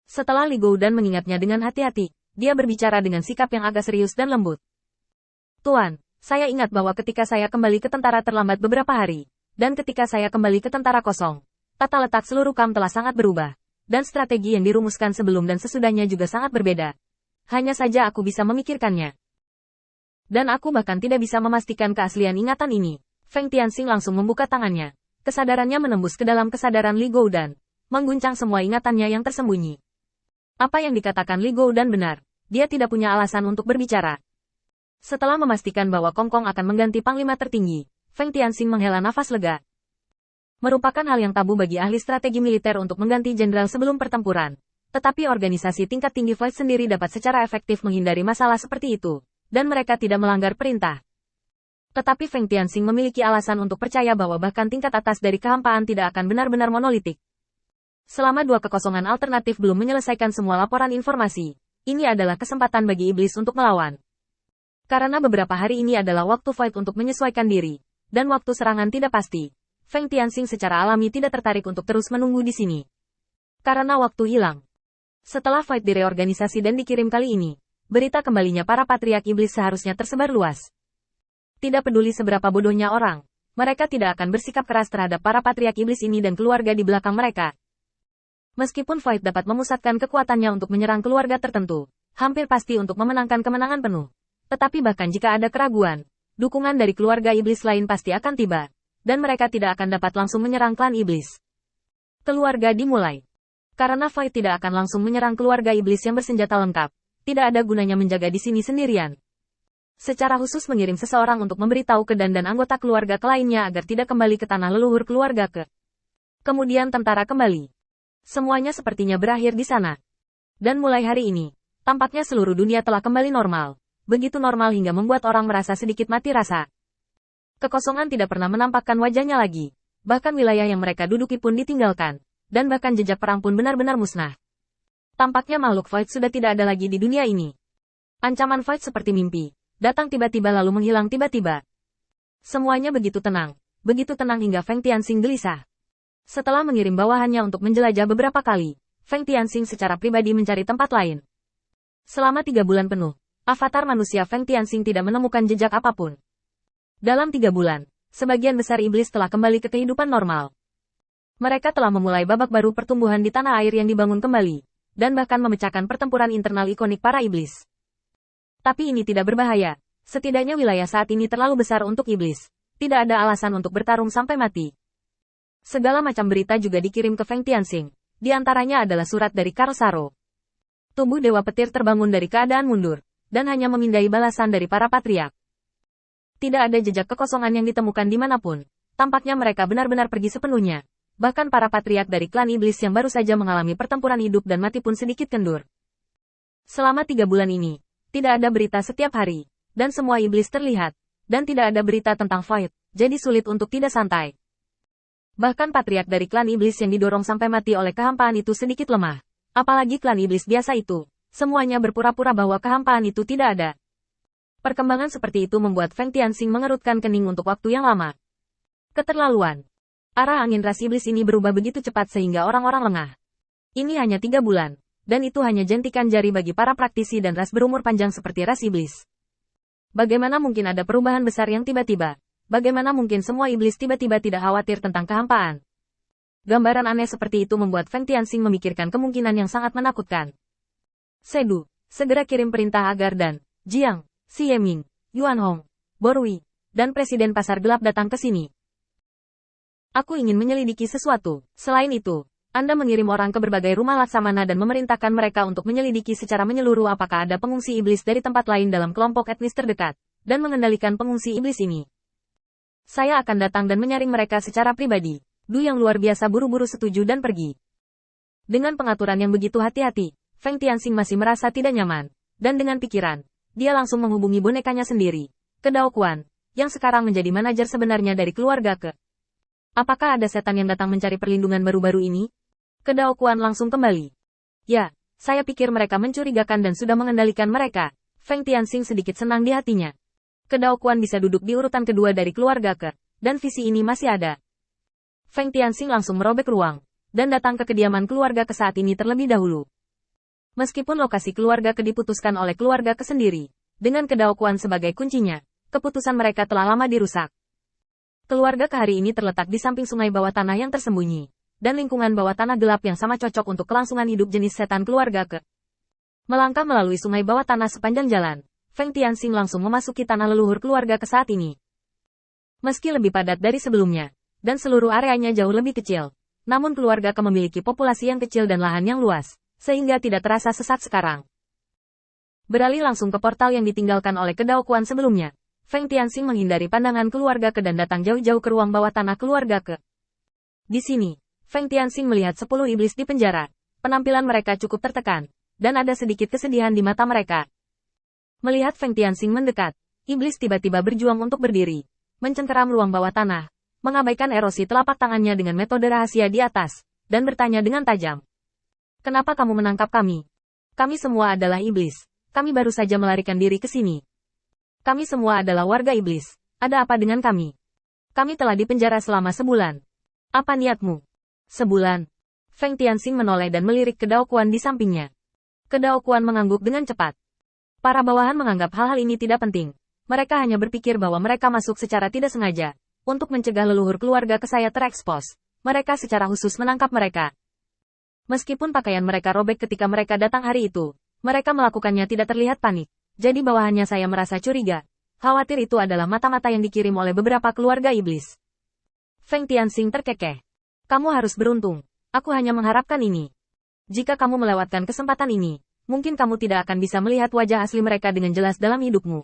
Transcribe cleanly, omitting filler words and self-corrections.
Setelah Li Goudan mengingatnya dengan hati-hati, dia berbicara dengan sikap yang agak serius dan lembut. Tuan, saya ingat bahwa ketika saya kembali ke tentara terlambat beberapa hari, dan ketika saya kembali ke tentara kosong, tata letak seluruh kamp telah sangat berubah, dan strategi yang dirumuskan sebelum dan sesudahnya juga sangat berbeda. Hanya saja aku bisa memikirkannya. Dan aku bahkan tidak bisa memastikan keaslian ingatan ini. Feng Tianxing langsung membuka tangannya. Kesadarannya menembus ke dalam kesadaran Li Goudan, mengguncang semua ingatannya yang tersembunyi. Apa yang dikatakan Li Goudan benar, dia tidak punya alasan untuk berbicara. Setelah memastikan bahwa Kong Kong akan mengganti panglima tertinggi, Feng Tianxing menghela nafas lega. Merupakan hal yang tabu bagi ahli strategi militer untuk mengganti jenderal sebelum pertempuran. Tetapi organisasi tingkat tinggi Void sendiri dapat secara efektif menghindari masalah seperti itu, dan mereka tidak melanggar perintah. Tetapi Feng Tianxing memiliki alasan untuk percaya bahwa bahkan tingkat atas dari kehampaan tidak akan benar-benar monolitik. Selama dua kekosongan alternatif belum menyelesaikan semua laporan informasi, ini adalah kesempatan bagi iblis untuk melawan. Karena beberapa hari ini adalah waktu Void untuk menyesuaikan diri, dan waktu serangan tidak pasti, Feng Tianxing secara alami tidak tertarik untuk terus menunggu di sini. Karena waktu hilang. Setelah Void direorganisasi dan dikirim kali ini, berita kembalinya para patriark iblis seharusnya tersebar luas. Tidak peduli seberapa bodohnya orang, mereka tidak akan bersikap keras terhadap para patriark iblis ini dan keluarga di belakang mereka. Meskipun Void dapat memusatkan kekuatannya untuk menyerang keluarga tertentu, hampir pasti untuk memenangkan kemenangan penuh. Tetapi bahkan jika ada keraguan, dukungan dari keluarga iblis lain pasti akan tiba, dan mereka tidak akan dapat langsung menyerang klan iblis. Keluarga dimulai. Karena Void tidak akan langsung menyerang keluarga iblis yang bersenjata lengkap, tidak ada gunanya menjaga di sini sendirian. Secara khusus mengirim seseorang untuk memberitahu ke dan anggota keluarga lainnya agar tidak kembali ke tanah leluhur keluarga ke. Kemudian tentara kembali. Semuanya sepertinya berakhir di sana. Dan mulai hari ini, tampaknya seluruh dunia telah kembali normal. Begitu normal hingga membuat orang merasa sedikit mati rasa. Kekosongan tidak pernah menampakkan wajahnya lagi. Bahkan wilayah yang mereka duduki pun ditinggalkan. Dan bahkan jejak perang pun benar-benar musnah. Tampaknya makhluk Void sudah tidak ada lagi di dunia ini. Ancaman Void seperti mimpi. Datang tiba-tiba lalu menghilang tiba-tiba. Semuanya begitu tenang hingga Feng Tianxing gelisah. Setelah mengirim bawahannya untuk menjelajah beberapa kali, Feng Tianxing secara pribadi mencari tempat lain. Selama 3 bulan penuh, avatar manusia Feng Tianxing tidak menemukan jejak apapun. Dalam 3 bulan, sebagian besar iblis telah kembali ke kehidupan normal. Mereka telah memulai babak baru pertumbuhan di tanah air yang dibangun kembali, dan bahkan memecahkan pertempuran internal ikonik para iblis. Tapi ini tidak berbahaya, setidaknya wilayah saat ini terlalu besar untuk iblis. Tidak ada alasan untuk bertarung sampai mati. Segala macam berita juga dikirim ke Feng Tianxing, di antaranya adalah surat dari Karl Saro. Tubuh Dewa Petir terbangun dari keadaan mundur, dan hanya memindai balasan dari para patriark. Tidak ada jejak kekosongan yang ditemukan dimanapun, tampaknya mereka benar-benar pergi sepenuhnya. Bahkan para patriark dari klan iblis yang baru saja mengalami pertempuran hidup dan mati pun sedikit kendur. Selama 3 bulan ini, tidak ada berita setiap hari, dan semua iblis terlihat, dan tidak ada berita tentang Void, jadi sulit untuk tidak santai. Bahkan patriark dari klan iblis yang didorong sampai mati oleh kehampaan itu sedikit lemah. Apalagi klan iblis biasa itu, semuanya berpura-pura bahwa kehampaan itu tidak ada. Perkembangan seperti itu membuat Feng Tianxing mengerutkan kening untuk waktu yang lama. Keterlaluan. Arah angin ras iblis ini berubah begitu cepat sehingga orang-orang lengah. Ini hanya 3 bulan, dan itu hanya jentikan jari bagi para praktisi dan ras berumur panjang seperti ras iblis. Bagaimana mungkin ada perubahan besar yang tiba-tiba? Bagaimana mungkin semua iblis tiba-tiba tidak khawatir tentang kehampaan? Gambaran aneh seperti itu membuat Feng Tianxing memikirkan kemungkinan yang sangat menakutkan. Sedu, segera kirim perintah agar dan Jiang, Xie Ming, Yuan Hong, Borui, dan Presiden Pasar Gelap datang ke sini. Aku ingin menyelidiki sesuatu. Selain itu, Anda mengirim orang ke berbagai rumah laksamana dan memerintahkan mereka untuk menyelidiki secara menyeluruh apakah ada pengungsi iblis dari tempat lain dalam kelompok etnis terdekat, dan mengendalikan pengungsi iblis ini. Saya akan datang dan menyaring mereka secara pribadi. Du yang luar biasa buru-buru setuju dan pergi. Dengan pengaturan yang begitu hati-hati, Feng Tianxing masih merasa tidak nyaman. Dan dengan pikiran, dia langsung menghubungi bonekanya sendiri, ke Dao Quan, yang sekarang menjadi manajer sebenarnya dari keluarga ke. Apakah ada setan yang datang mencari perlindungan baru-baru ini? Ke Dao Quan langsung kembali. Ya, saya pikir mereka mencurigakan dan sudah mengendalikan mereka. Feng Tianxing sedikit senang di hatinya. Ke Dao Quan bisa duduk di urutan kedua dari keluarga ke, dan visi ini masih ada. Feng Tianxing langsung merobek ruang, dan datang ke kediaman keluarga ke saat ini terlebih dahulu. Meskipun lokasi keluarga Ke diputuskan oleh keluarga Ke sendiri, dengan Kedaokuan sebagai kuncinya, keputusan mereka telah lama dirusak. Keluarga Ke hari ini terletak di samping sungai bawah tanah yang tersembunyi, dan lingkungan bawah tanah gelap yang sama cocok untuk kelangsungan hidup jenis setan keluarga Ke. Melangkah melalui sungai bawah tanah sepanjang jalan, Feng Tianxing langsung memasuki tanah leluhur keluarga Ke saat ini. Meski lebih padat dari sebelumnya, dan seluruh areanya jauh lebih kecil, namun keluarga Ke memiliki populasi yang kecil dan lahan yang luas, sehingga tidak terasa sesat sekarang. Beralih langsung ke portal yang ditinggalkan oleh Kedaokuan sebelumnya, Feng Tianxing menghindari pandangan keluarga Ke dan datang jauh-jauh ke ruang bawah tanah keluarga Ke. Di sini, Feng Tianxing melihat 10 iblis di penjara. Penampilan mereka cukup tertekan, dan ada sedikit kesedihan di mata mereka. Melihat Feng Tianxing mendekat, iblis tiba-tiba berjuang untuk berdiri, mencengkeram ruang bawah tanah, mengabaikan erosi telapak tangannya dengan metode rahasia di atas, dan bertanya dengan tajam. Kenapa kamu menangkap kami? Kami semua adalah iblis. Kami baru saja melarikan diri ke sini. Kami semua adalah warga iblis. Ada apa dengan kami? Kami telah dipenjara selama sebulan. Apa niatmu? Sebulan. Feng Tianxing menoleh dan melirik Kedaokuan di sampingnya. Kedaokuan mengangguk dengan cepat. Para bawahan menganggap hal-hal ini tidak penting. Mereka hanya berpikir bahwa mereka masuk secara tidak sengaja. Untuk mencegah leluhur keluarga Ke saya terekspos, mereka secara khusus menangkap mereka. Meskipun pakaian mereka robek ketika mereka datang hari itu, mereka melakukannya tidak terlihat panik. Jadi bawahannya saya merasa curiga. Khawatir itu adalah mata-mata yang dikirim oleh beberapa keluarga iblis. Feng Tianxing terkekeh. Kamu harus beruntung. Aku hanya mengharapkan ini. Jika kamu melewatkan kesempatan ini, mungkin kamu tidak akan bisa melihat wajah asli mereka dengan jelas dalam hidupmu.